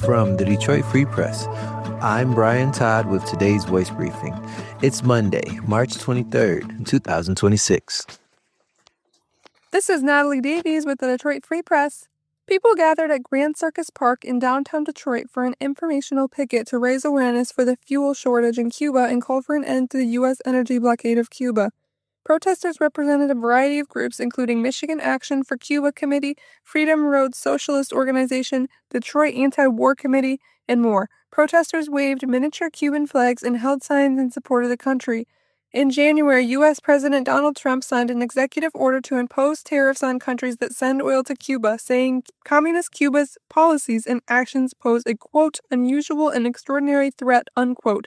from the Detroit Free Press. I'm Brian Todd with today's voice briefing. It's Monday, March 23rd, 2026. This is Natalie Davies with the Detroit Free Press. People gathered at Grand Circus Park in downtown Detroit for an informational picket to raise awareness for the fuel shortage in Cuba and call for an end to the U.S. energy blockade of Cuba. Protesters represented a variety of groups, including Michigan Action for Cuba Committee, Freedom Road Socialist Organization, Detroit Anti-War Committee, and more. Protesters waved miniature Cuban flags and held signs in support of the country. In January, U.S. President Donald Trump signed an executive order to impose tariffs on countries that send oil to Cuba, saying Communist Cuba's policies and actions pose a, quote, unusual and extraordinary threat, unquote.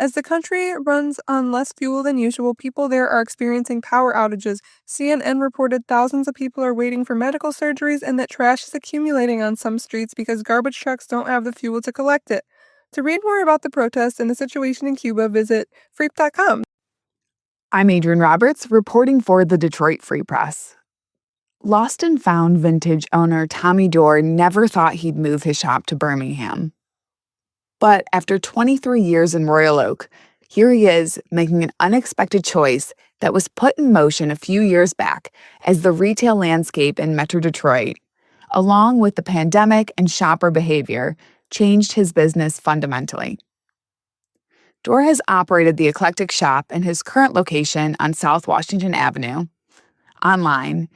As the country runs on less fuel than usual, people there are experiencing power outages. CNN reported thousands of people are waiting for medical surgeries and that trash is accumulating on some streets because garbage trucks don't have the fuel to collect it. To read more about the protests and the situation in Cuba, visit freep.com. I'm Adrienne Roberts, reporting for the Detroit Free Press. Lost and found vintage owner Tommy Dorr never thought he'd move his shop to Birmingham. But after 23 years in Royal Oak, here he is making an unexpected choice that was put in motion a few years back as the retail landscape in Metro Detroit, along with the pandemic and shopper behavior, changed his business fundamentally. Dorr has operated the eclectic shop in his current location on South Washington Avenue, online,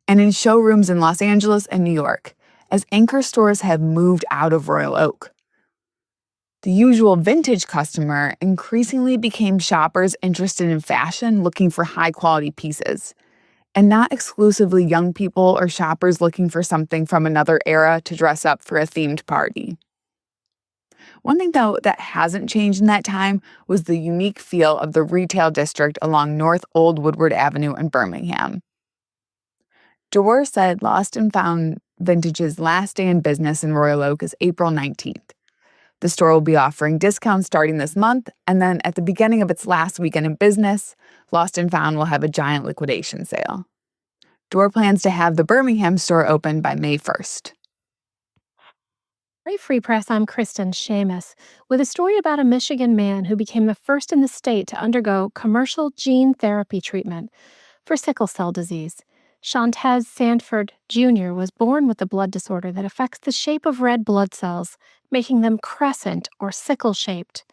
and in showrooms in Los Angeles and New York, as anchor stores have moved out of Royal Oak. The usual vintage customer increasingly became shoppers interested in fashion looking for high-quality pieces, and not exclusively young people or shoppers looking for something from another era to dress up for a themed party. One thing, though, that hasn't changed in that time was the unique feel of the retail district along North Old Woodward Avenue in Birmingham. Dorr said Lost and Found Vintage's last day in business in Royal Oak is April 19th. The store will be offering discounts starting this month, and then at the beginning of its last weekend in business, Lost and Found will have a giant liquidation sale. Dorr plans to have the Birmingham store open by May 1st. Hey, Free Press, I'm Kristen Sheamus with a story about a Michigan man who became the first in the state to undergo commercial gene therapy treatment for sickle cell disease. Shantez Sanford Jr. was born with a blood disorder that affects the shape of red blood cells, making them crescent or sickle-shaped.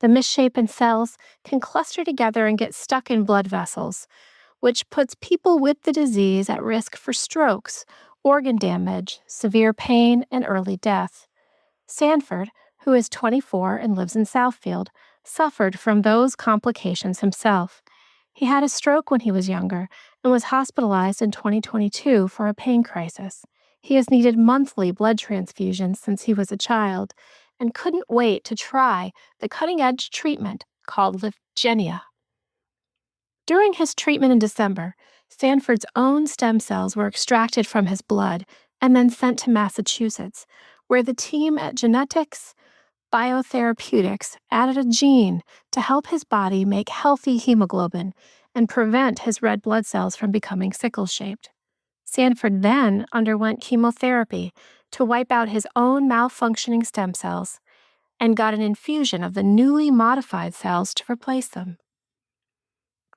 The misshapen cells can cluster together and get stuck in blood vessels, which puts people with the disease at risk for strokes, organ damage, severe pain, and early death. Sanford, who is 24 and lives in Southfield, suffered from those complications himself. He had a stroke when he was younger and was hospitalized in 2022 for a pain crisis. He has needed monthly blood transfusions since he was a child and couldn't wait to try the cutting-edge treatment called Lyfgenia. During his treatment in December, Sanford's own stem cells were extracted from his blood and then sent to Massachusetts, where the team at Genetics Biotherapeutics added a gene to help his body make healthy hemoglobin and prevent his red blood cells from becoming sickle-shaped. Sanford then underwent chemotherapy to wipe out his own malfunctioning stem cells and got an infusion of the newly modified cells to replace them.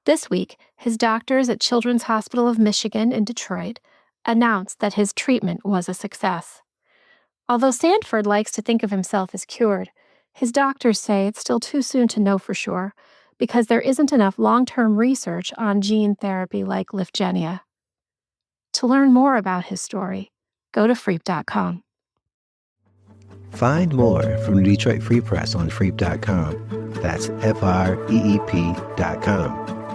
This week, his doctors at Children's Hospital of Michigan in Detroit announced that his treatment was a success. Although Sanford likes to think of himself as cured, his doctors say it's still too soon to know for sure because there isn't enough long-term research on gene therapy like Lyfgenia. To learn more about his story, go to freep.com. Find more from the Detroit Free Press on freep.com. That's FREEP.com.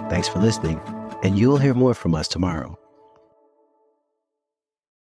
Thanks for listening, and you'll hear more from us tomorrow.